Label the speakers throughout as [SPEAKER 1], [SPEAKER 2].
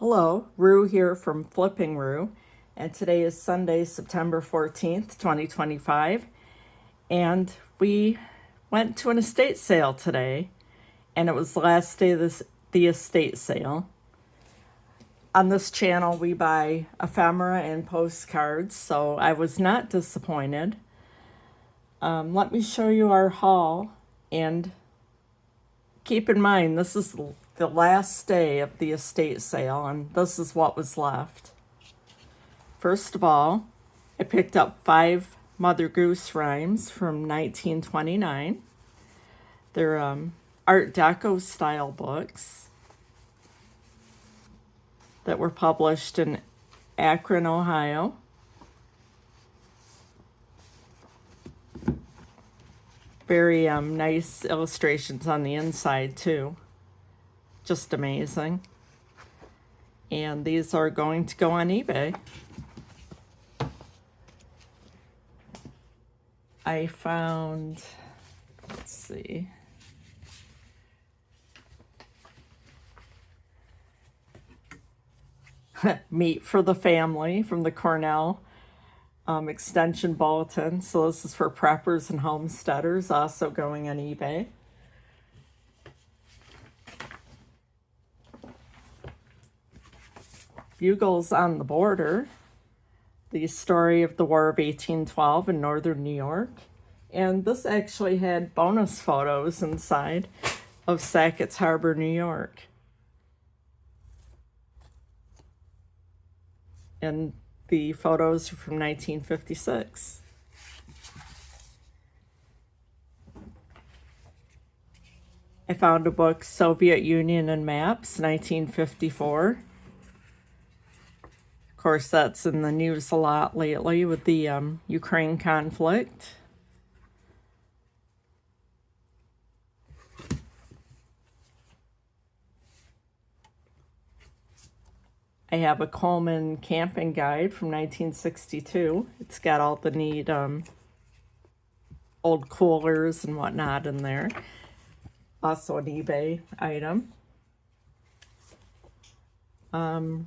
[SPEAKER 1] Hello, Rue here from Flipping Rue, and today is Sunday, September 14th, 2025, and we went to an estate sale today, and it was the last day of the estate sale. On this channel, we buy ephemera and postcards, so I was not disappointed. Let me show you our haul, and keep in mind, this is the last day of the estate sale, and this is what was left. First of all, I picked up 5 Mother Goose rhymes from 1929. They're Art Deco style books that were published in Akron, Ohio. Very nice illustrations on the inside too. Just amazing. And these are going to go on eBay. I found, let's see, Meat for the Family from the Cornell Extension Bulletin. So this is for preppers and homesteaders, also going on eBay. Bugles on the Border, the story of the War of 1812 in northern New York. And this actually had bonus photos inside of Sackett's Harbor, New York. And the photos are from 1956. I found a book, Soviet Union and Maps, 1954. Of course, that's in the news a lot lately with the Ukraine conflict. I have a Coleman camping guide from 1962. It's got all the neat old coolers and whatnot in there. Also an eBay item.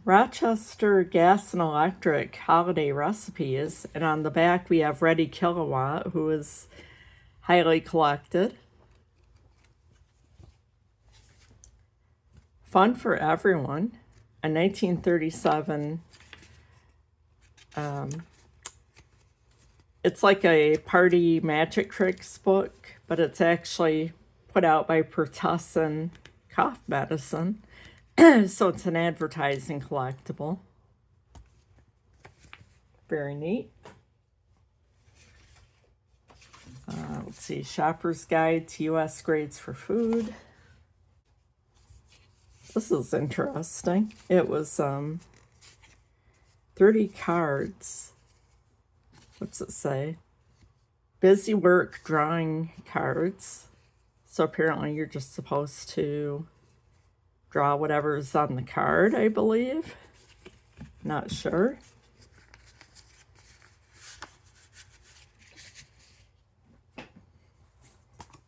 [SPEAKER 1] Rochester Gas and Electric holiday recipes, and on the back we have Ready Kilowatt, who is highly collected. Fun for Everyone, a 1937, it's like a party magic tricks book, but it's actually put out by Pertussin Cough Medicine. So it's an advertising collectible. Very neat. Let's see, Shopper's Guide to U.S. Grades for Food. This is interesting. It was 30 cards. What's it say? Busy work drawing cards. So apparently you're just supposed to draw whatever's on the card, I believe. Not sure.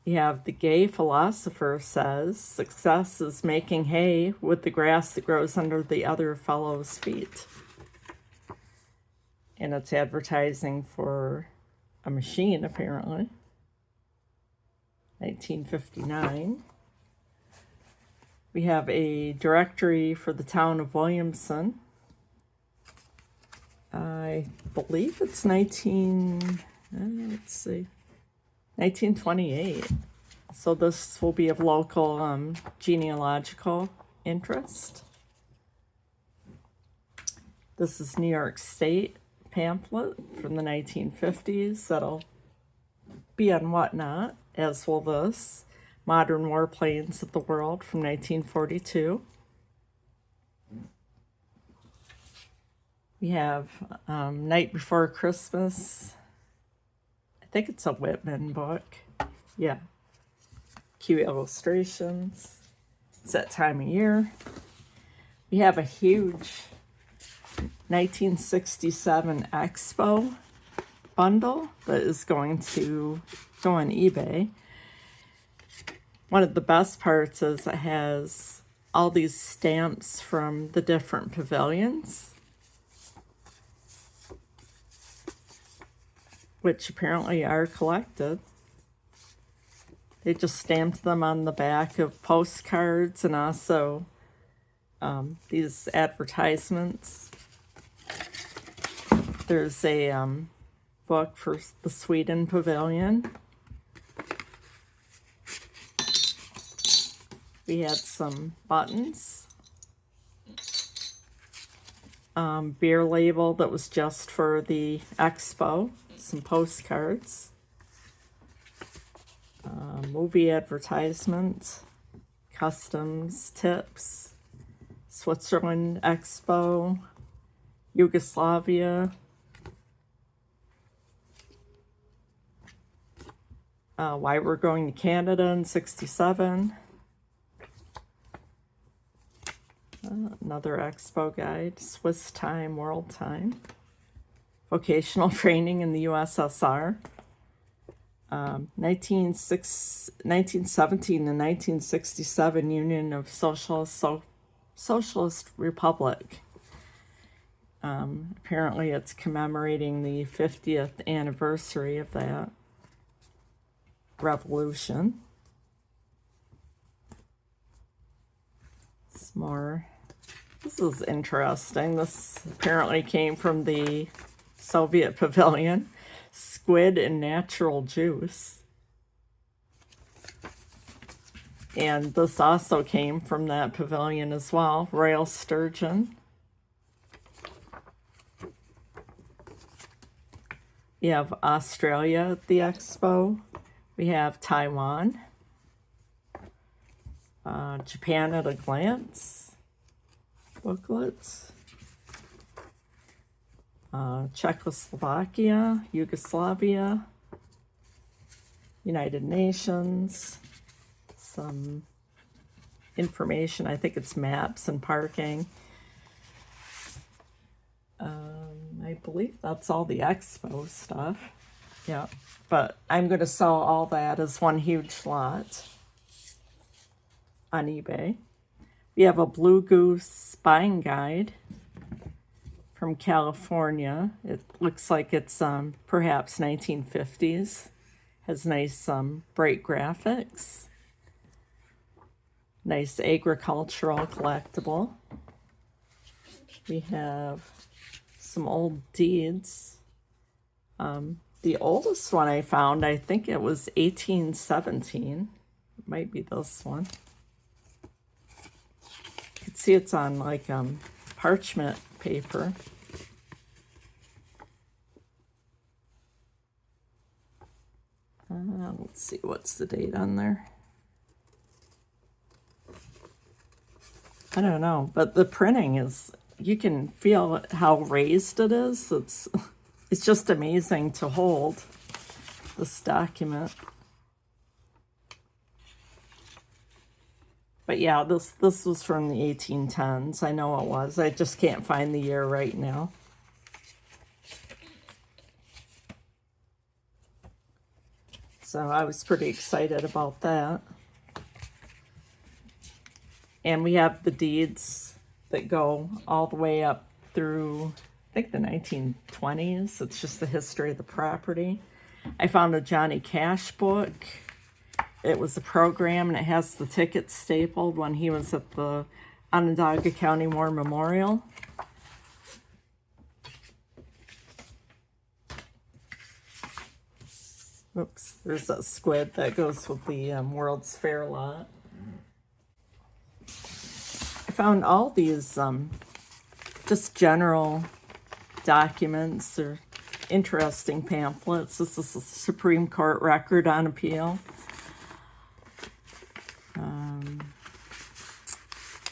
[SPEAKER 1] You have The Gay Philosopher Says, success is making hay with the grass that grows under the other fellow's feet. And it's advertising for a machine, apparently. 1959. We have a directory for the town of Williamson. I believe it's 1928. So this will be of local genealogical interest. This is New York State pamphlet from the 1950s that'll be on Whatnot, as will this. Modern Warplanes of the World from 1942. We have Night Before Christmas. I think it's a Whitman book. Yeah. Cute illustrations. It's that time of year. We have a huge 1967 Expo bundle that is going to go on eBay. One of the best parts is it has all these stamps from the different pavilions, which apparently are collected. They just stamped them on the back of postcards and also these advertisements. There's a book for the Sweden Pavilion. We had some buttons. Beer label that was just for the expo. Some postcards. Movie advertisement. Customs tips. Switzerland Expo. Yugoslavia. Why we're going to Canada in 67. Another expo guide, Swiss time, world time. Vocational training in the USSR. 1917 to 1967 Union of Socialist Republic. Apparently it's commemorating the 50th anniversary of that revolution. Some more. This is interesting. This apparently came from the Soviet pavilion. Squid and natural juice. And this also came from that pavilion as well. Royal sturgeon. We have Australia at the expo. We have Taiwan. Japan at a glance. Booklets. Czechoslovakia, Yugoslavia, United Nations, some information, I think it's maps and parking. I believe that's all the expo stuff. Yeah, but I'm going to sell all that as one huge lot on eBay. We have a Blue Goose buying guide from California. It looks like it's perhaps 1950s. Has nice bright graphics. Nice agricultural collectible. We have some old deeds. The oldest one I found, I think it was 1817. It might be this one. You can see it's on like parchment paper. Let's see, what's the date on there? I don't know, but the printing is, you can feel how raised it is. It's just amazing to hold this document. But yeah, this was from the 1810s. I know it was. I just can't find the year right now. So I was pretty excited about that. And we have the deeds that go all the way up through, I think, the 1920s. It's just the history of the property. I found a Johnny Cash book. It was a program, and it has the tickets stapled when he was at the Onondaga County War Memorial. Oops, there's a squid that goes with the World's Fair lot. I found all these just general documents or interesting pamphlets. This is a Supreme Court record on appeal.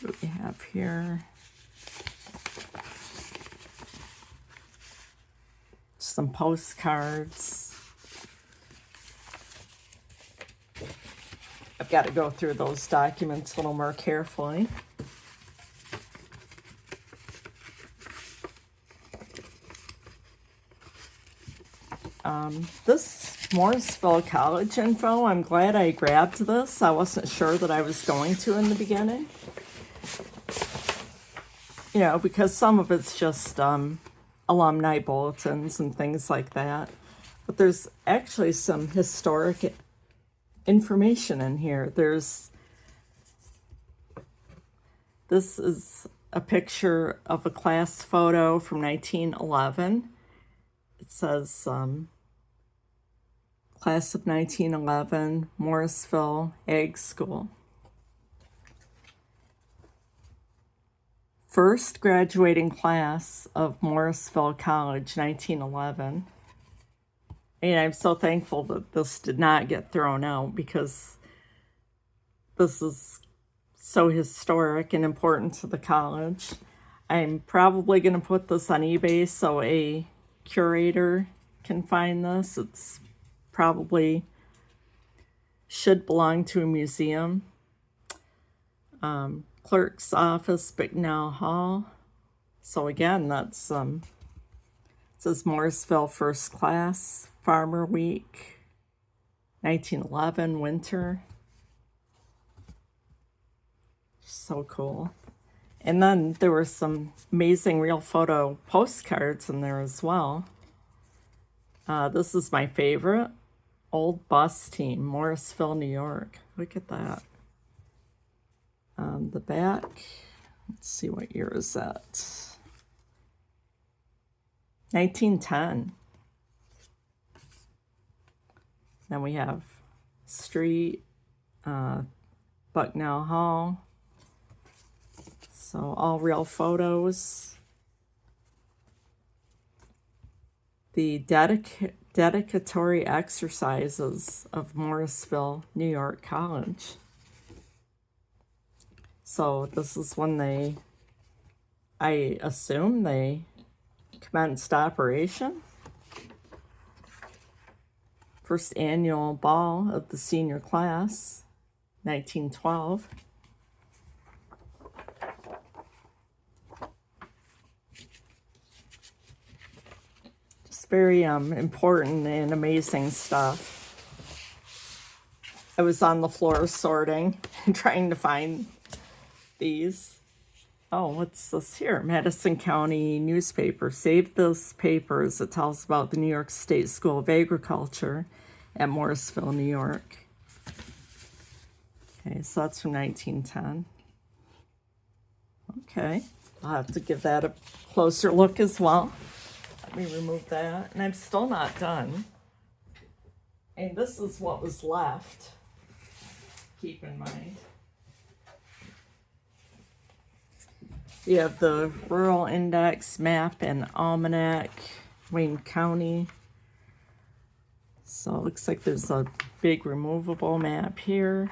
[SPEAKER 1] What we have here. Some postcards. I've got to go through those documents a little more carefully. This Morrisville College info, I'm glad I grabbed this. I wasn't sure that I was going to in the beginning. you know, because some of it's just alumni bulletins and things like that. But there's actually some historic information in here. This is a picture of a class photo from 1911. It says class of 1911, Morrisville Ag School. First graduating class of Morrisville College, 1911. And I'm so thankful that this did not get thrown out, because this is so historic and important to the college. I'm probably going to put this on eBay so a curator can find this. It's probably should belong to a museum. Clerk's office, Bicknell Hall. So again, that's it says Morrisville First Class, Farmer Week, 1911, winter. So cool. And then there were some amazing real photo postcards in there as well. This is my favorite. Old bus team, Morrisville, New York. Look at that. The back, let's see, what year is that? 1910. Then we have street, Bucknell Hall. So all real photos. The dedicatory exercises of Morrisville, New York College. So this is when I assume they commenced operation. First annual ball of the senior class, 1912. Just very important and amazing stuff. I was on the floor sorting and trying to find these. Oh, what's this here? Madison County newspaper. Save this paper as it tells about the New York State School of Agriculture at Morrisville, New York. Okay, so that's from 1910. Okay, I'll have to give that a closer look as well. Let me remove that. And I'm still not done. And this is what was left. Keep in mind. You have the Rural Index map and Almanac, Wayne County. So it looks like there's a big removable map here.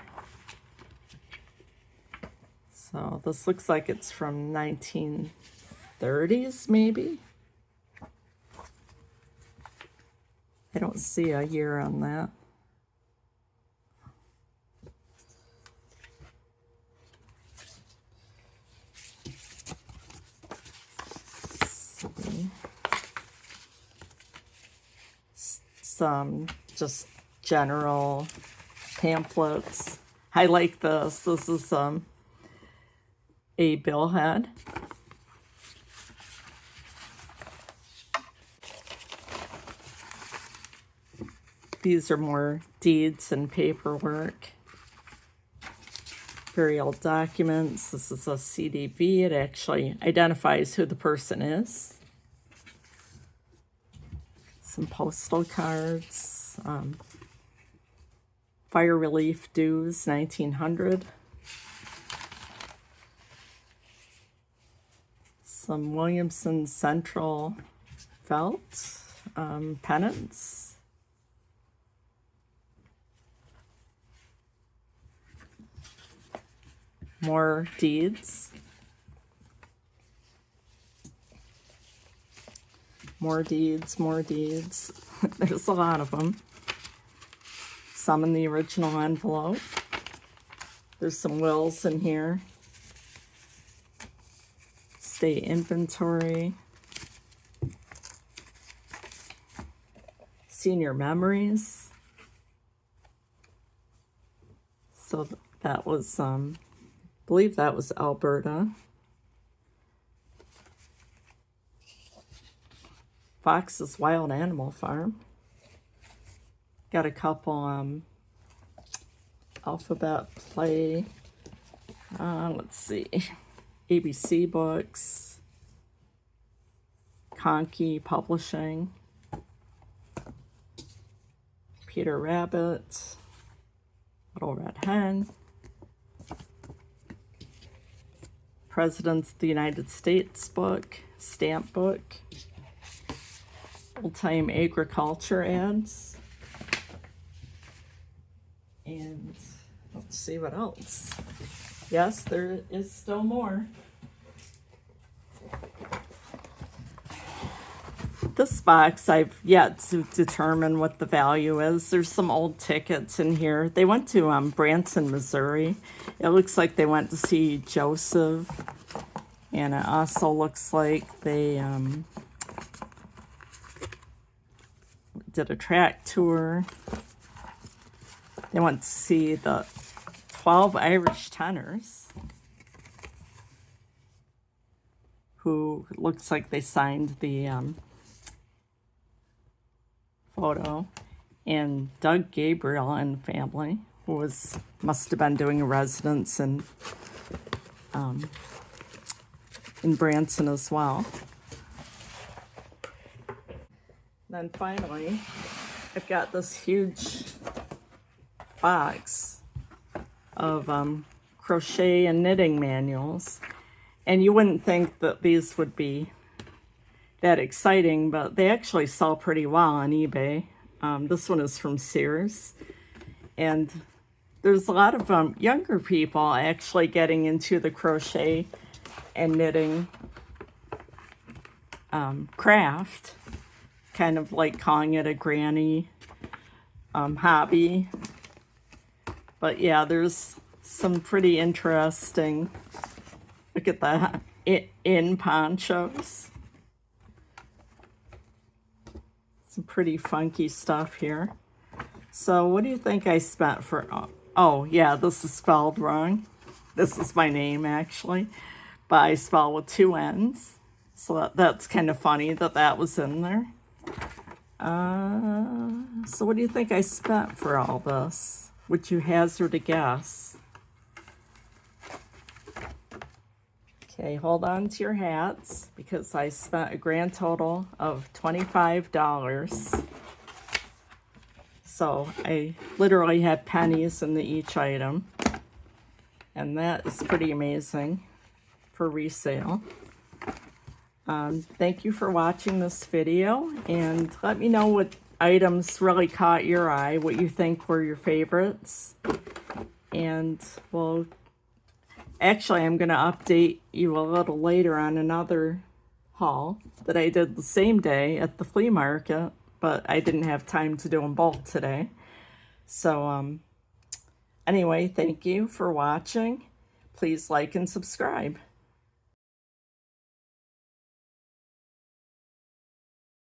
[SPEAKER 1] So this looks like it's from 1930s, maybe. I don't see a year on that. Some just general pamphlets. I like this. This is a billhead. These are more deeds and paperwork. Burial documents. This is a CDV. It actually identifies who the person is. Some postal cards. Fire relief dues, 1900. Some Williamson Central felt pennants. More deeds. More deeds, more deeds. There's a lot of them. Some in the original envelope. There's some wills in here. State inventory. Senior memories. So that was believe that was Alberta. Fox's Wild Animal Farm. Got a couple alphabet play. Let's see. ABC Books. Conkey Publishing. Peter Rabbit. Little Red Hen. Presidents of the United States book. Stamp book. Old-time agriculture ads. And let's see what else. Yes, there is still more. This box, I've yet to determine what the value is. There's some old tickets in here. They went to Branson, Missouri. It looks like they went to see Joseph. And it also looks like they did a track tour. They went to see the 12 Irish tenors, who looks like they signed the photo, and Doug Gabriel and family, who must have been doing a residence in Branson as well. Then finally, I've got this huge box of crochet and knitting manuals, and you wouldn't think that these would be that exciting, but they actually sell pretty well on eBay. This one is from Sears, and there's a lot of younger people actually getting into the crochet and knitting craft, kind of like calling it a granny hobby. But yeah, there's some pretty interesting, look at that, in ponchos. Some pretty funky stuff here. So what do you think I spent for, oh yeah, this is spelled wrong. This is my name actually, but I spell with 2 N's. So that's kind of funny that was in there. So what do you think I spent for all this? Would you hazard a guess? Okay, hold on to your hats, because I spent a grand total of $25. So I literally had pennies in each item, and that is pretty amazing for resale. Thank you for watching this video, and let me know what items really caught your eye, what you think were your favorites. And well, actually, I'm going to update you a little later on another haul that I did the same day at the flea market, but I didn't have time to do them both today. So anyway, thank you for watching. Please like and subscribe.